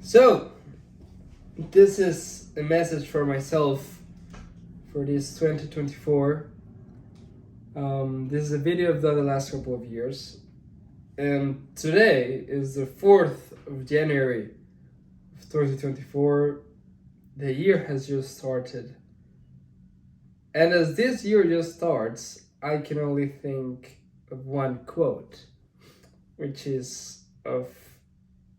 So, this is a message for myself for this 2024. This is a video I've done the last couple of years. And today is the 4th of January of 2024. The year has just started. And as this year just starts, I can only think of one quote, which is of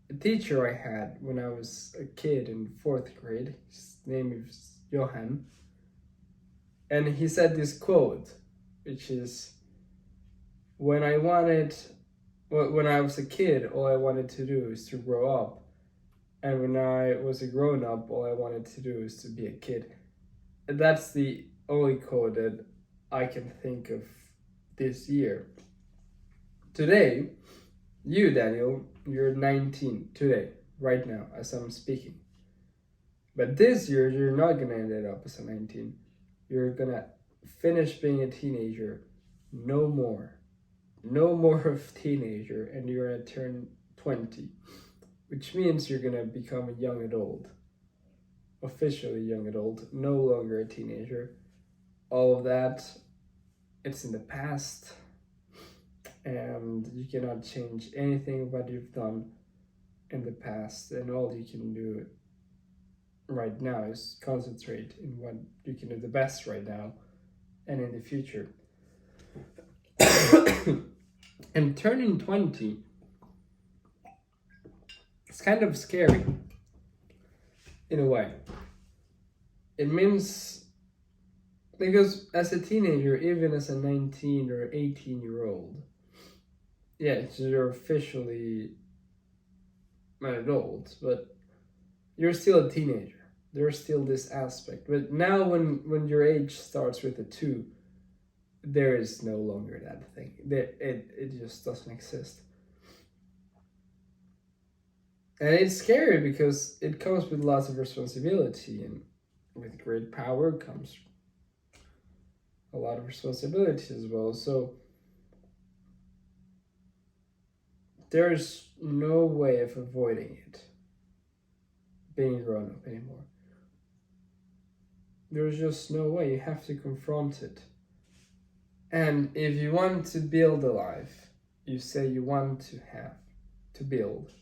a teacher I had when I was a kid in 4th grade. His name is Johan. And he said this quote, which is, when I was a kid, all I wanted to do is to grow up. And when I was a grown up, all I wanted to do is to be a kid. And that's the only quote that I can think of this year. Today, you, Daniel, you're 19 today, right now, as I'm speaking. But this year, you're not gonna end up as a 19. You're gonna finish being a teenager. No more of teenager, and you're gonna turn 20, which means you're gonna become a young adult. Officially young adult, no longer a teenager. All of that, it's in the past, and you cannot change anything what you've done in the past, and all you can do right now is concentrate in what you can do the best right now and in the future. And turning 20, it's kind of scary in a way. It means, because as a teenager, even as a 19 or 18-year-old, yeah, you're officially an adult, but you're still a teenager. There's still this aspect. But now when your age starts with a 2, there is no longer that thing. It just doesn't exist. And it's scary because it comes with lots of responsibility, and with great power comes a lot of responsibility as well. So there's no way of avoiding it, being grown up anymore. There's just no way. You have to confront it. And if you want to build a life you say you want to build,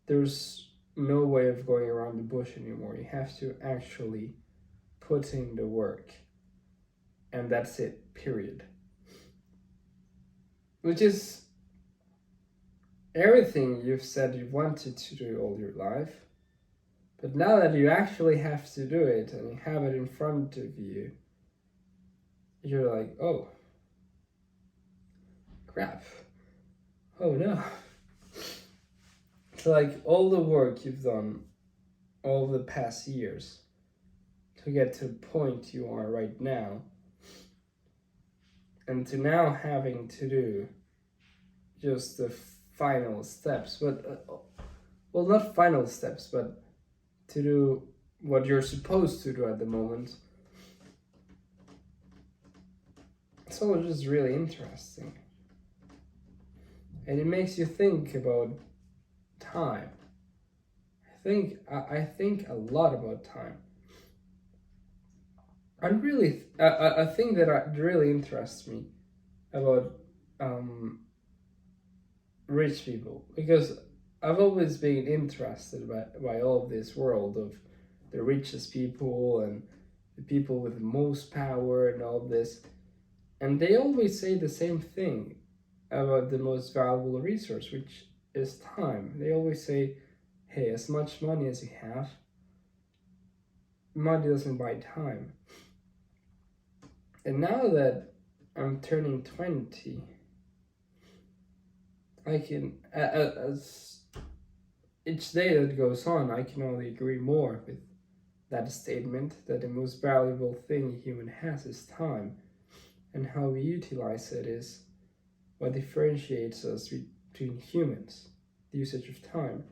there's no way of going around the bush anymore. You have to actually put in the work. And that's it, period. Which is everything you've said you wanted to do all your life. But now that you actually have to do it and you have it in front of you, you're like, oh, crap. Oh no. So like all the work you've done all the past years to get to the point you are right now, and to now having to do just the final steps, but well, not final steps, but to do what you're supposed to do at the moment. It's all just really interesting. And it makes you think about time. I think a lot about time. And really, a thing that really interests me about rich people, because I've always been interested by all of this world of the richest people and the people with the most power and all of this. And they always say the same thing about the most valuable resource, which is time. They always say, hey, as much money as you have, money doesn't buy time. And now that I'm turning 20, I can, as each day that goes on, I can only agree more with that statement that the most valuable thing a human has is time, and how we utilize it is what differentiates us between humans, the usage of time.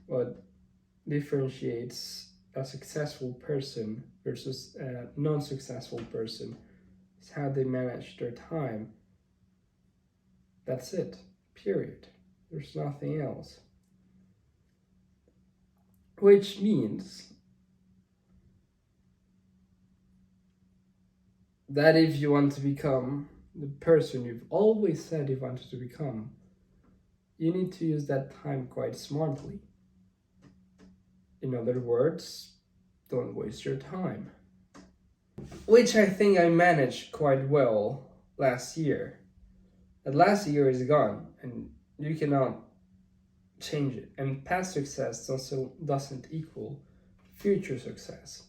What differentiates a successful person versus a non-successful person is how they manage their time. That's it, period. There's nothing else. which means that if you want to become the person you've always said you wanted to become, you need to use that time quite smartly. In other words, don't waste your time. Which I think I managed quite well last year. That last year is gone and you cannot change it. And past success also doesn't equal future success.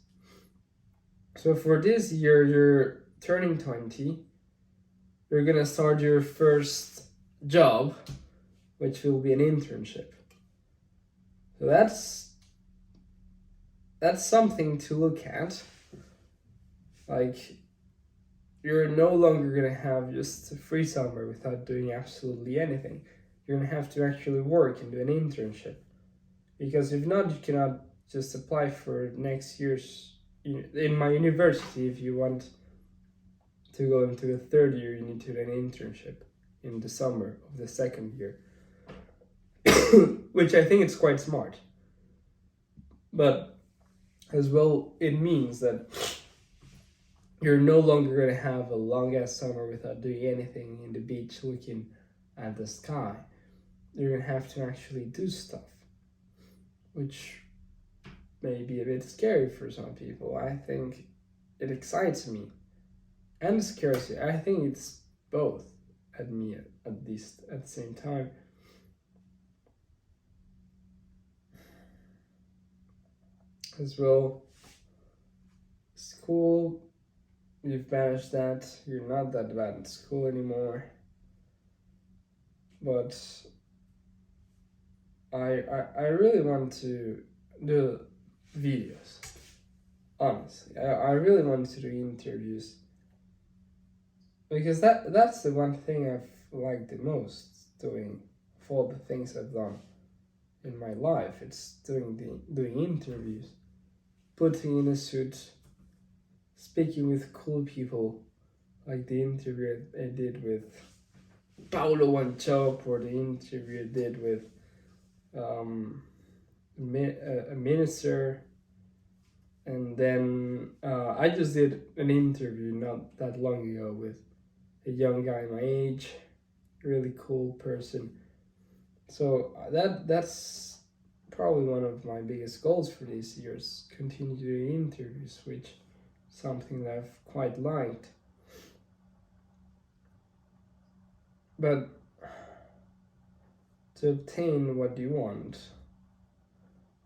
So for this year, you're turning 20, you're gonna start your first job, which will be an internship. So that's something to look at. Like, you're no longer gonna have just a free summer without doing absolutely anything. You're gonna have to actually work and do an internship. Because if not, you cannot just apply for next year's. In my university, if you want to go into the third year, you need to do an internship in the summer of the second year. Which I think is quite smart. But as well, it means that you're no longer going to have a long ass summer without doing anything in the beach looking at the sky. You're going to have to actually do stuff, which may be a bit scary for some people. I think it excites me and scares me. I think it's both at me, at least at the same time. As well, school, you've managed that. You're not that bad at school anymore. But I really want to do videos. Honestly, I really want to do interviews. Because that's the one thing I've liked the most doing of all the things I've done in my life. It's doing interviews, putting in a suit, speaking with cool people, like the interview I did with Paulo Wanchope, or the interview I did with a minister. And then I just did an interview not that long ago with a young guy my age, really cool person. So that's probably one of my biggest goals for this year, is continue doing interviews, which is something that I've quite liked. But to obtain what you want,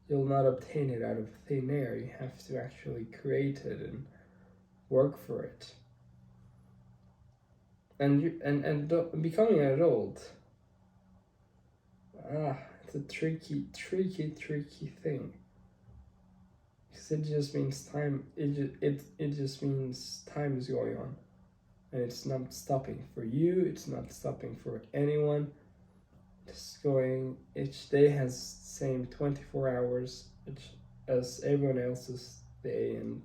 you'll not obtain it out of thin air. You have to actually create it and work for it. And becoming an adult, it's a tricky thing. Because it just means time. It just means time is going on, and it's not stopping for you. It's not stopping for anyone. It's going. Each day has the same 24 hours as everyone else's day, and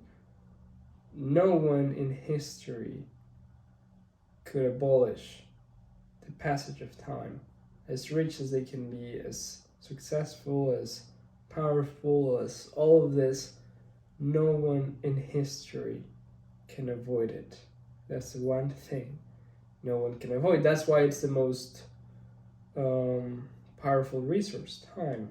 no one in history could abolish the passage of time. As rich as they can be, as successful, as powerful, as all of this, no one in history can avoid it. That's the one thing no one can avoid. That's why it's the most powerful resource, time.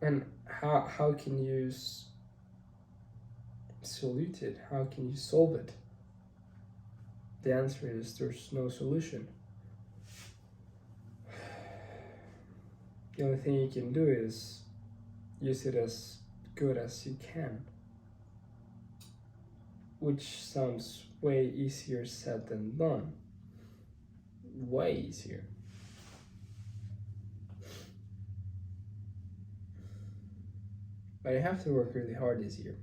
And how can you solute it? How can you solve it? The answer is there's no solution. The only thing you can do is use it as good as you can, which sounds way easier said than done. Way easier. But I have to work really hard this year,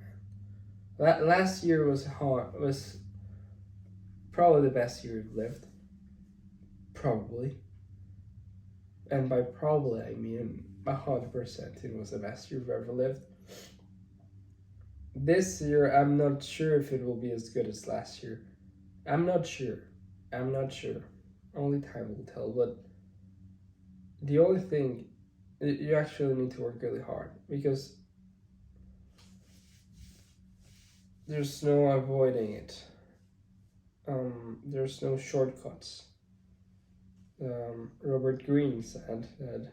man. Last year was probably the best year we've lived. Probably. And by probably, I mean 100% it was the best year we've ever lived. This year, I'm not sure if it will be as good as last year. I'm not sure. Only time will tell. But the only thing you actually need to work really hard, because there's no avoiding it. There's no shortcuts. Robert Greene said that,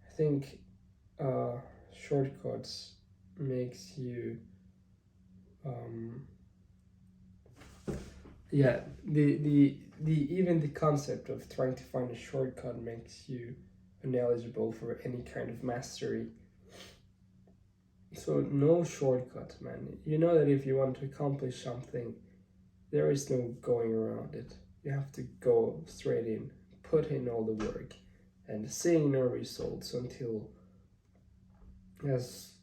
I think shortcuts makes you the even the concept of trying to find a shortcut makes you ineligible for any kind of mastery. So no shortcut, man. You know that if you want to accomplish something, there is no going around it. You have to go straight in, put in all the work, and seeing no results until, as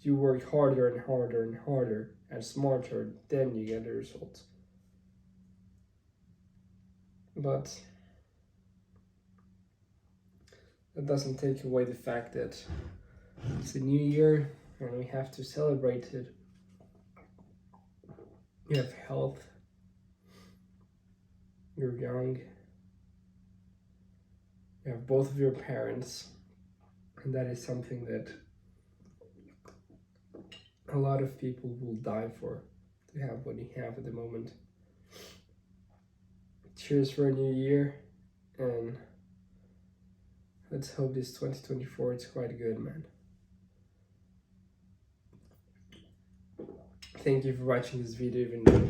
you work harder and harder and harder and smarter, then you get the results. But that doesn't take away the fact that it's a new year and we have to celebrate it. You have health, you're young, you have both of your parents, and that is something that a lot of people will die for, to have what you have at the moment. Cheers for a new year, and let's hope this 2024 is quite good, man. Thank you for watching this video, even though